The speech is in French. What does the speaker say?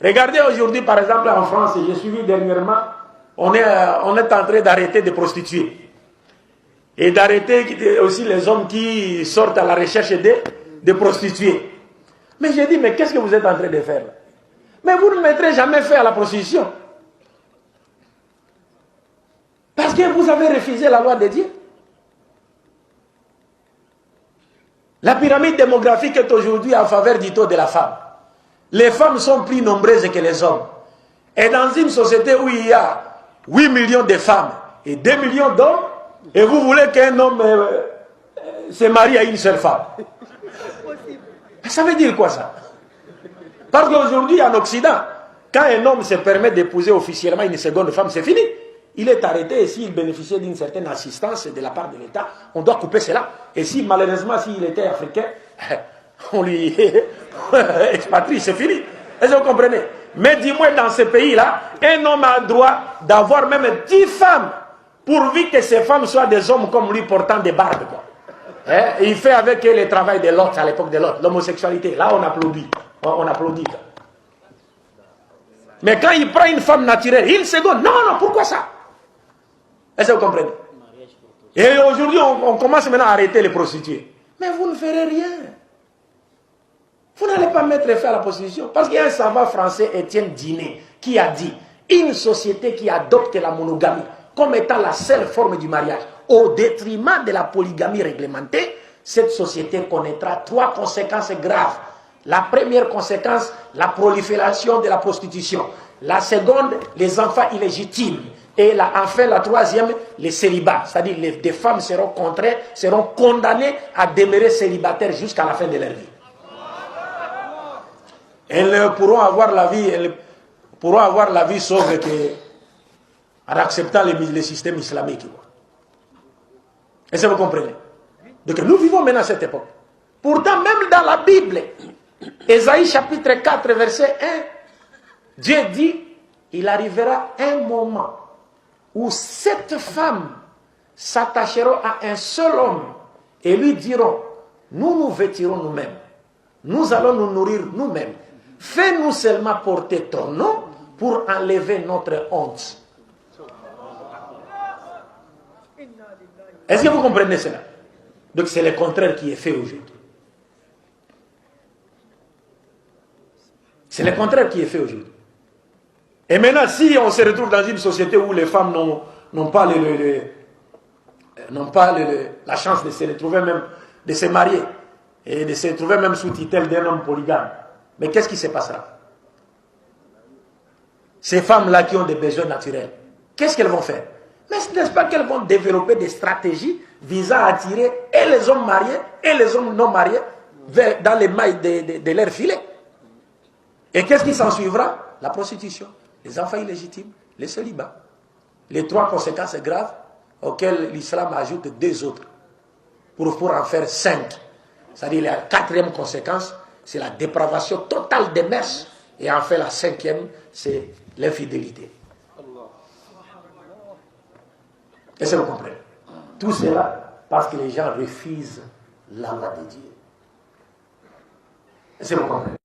Regardez aujourd'hui, par exemple, en France, j'ai suivi dernièrement, on est en train d'arrêter des prostituées. Et d'arrêter aussi les hommes qui sortent à la recherche des prostituées. Mais j'ai dit, mais qu'est-ce que vous êtes en train de faire là? Mais vous ne mettrez jamais fait à la prostitution. Parce que vous avez refusé la loi de Dieu. La pyramide démographique est aujourd'hui en faveur du taux de la femme. Les femmes sont plus nombreuses que les hommes. Et dans une société où il y a 8 millions de femmes et 2 millions d'hommes, et vous voulez qu'un homme se marie à une seule femme. Ça veut dire quoi ça? Parce qu'aujourd'hui en Occident, quand un homme se permet d'épouser officiellement une seconde femme, c'est fini. Il est arrêté et s'il bénéficiait d'une certaine assistance de la part de l'État, on doit couper cela. Et si malheureusement, s'il était africain, on lui expatrie, c'est fini. Est-ce que vous comprenez? Mais dis-moi, dans ce pays-là, un homme a le droit d'avoir même 10 femmes, pourvu que ces femmes soient des hommes comme lui portant des barbes. Et il fait avec eux le travail de l'autre, à l'époque de l'autre, l'homosexualité. Là, on applaudit. On applaudit. Mais quand il prend une femme naturelle, une seconde, non, pourquoi ça? Est-ce que vous comprenez? Et aujourd'hui, on commence maintenant à arrêter les prostituées. Mais vous ne ferez rien. Vous n'allez pas mettre fin à la prostitution. Parce qu'il y a un savant français, Étienne Dinet, qui a dit, une société qui adopte la monogamie comme étant la seule forme du mariage, au détriment de la polygamie réglementée, cette société connaîtra 3 conséquences graves. La première conséquence, la prolifération de la prostitution. La seconde, les enfants illégitimes. Et enfin, la troisième, les célibats. C'est-à-dire que des femmes seront condamnées à demeurer célibataires jusqu'à la fin de leur vie. Elles pourront avoir la vie, sauf en acceptant le système islamique. Est-ce que vous comprenez? Donc nous vivons maintenant à cette époque. Pourtant, même dans la Bible, Ésaïe chapitre 4, verset 1, Dieu dit, il arrivera un moment où 7 femmes s'attacheront à un seul homme et lui diront, nous nous vêtirons nous-mêmes, nous allons nous nourrir nous-mêmes, fais-nous seulement porter ton nom pour enlever notre honte. Est-ce que vous comprenez cela? Donc c'est le contraire qui est fait aujourd'hui. C'est le contraire qui est fait aujourd'hui. Et maintenant, si on se retrouve dans une société où les femmes n'ont pas la chance de se retrouver même, de se marier, et de se retrouver même sous tutelle d'un homme polygame, mais qu'est-ce qui se passera? Ces femmes-là qui ont des besoins naturels, qu'est-ce qu'elles vont faire? Mais n'est-ce pas qu'elles vont développer des stratégies visant à attirer et les hommes mariés et les hommes non mariés dans les mailles de leur filet? Et qu'est-ce qui s'en suivra? La prostitution, les enfants illégitimes, les célibats. Les 3 conséquences graves auxquelles l'islam ajoute 2 autres pour en faire 5. C'est-à-dire la 4e conséquence, c'est la dépravation totale des mœurs. Et enfin la 5e, c'est l'infidélité. Est-ce que vous comprenez? Tout cela parce que les gens refusent la loi de Dieu. Est-ce que vous comprenez?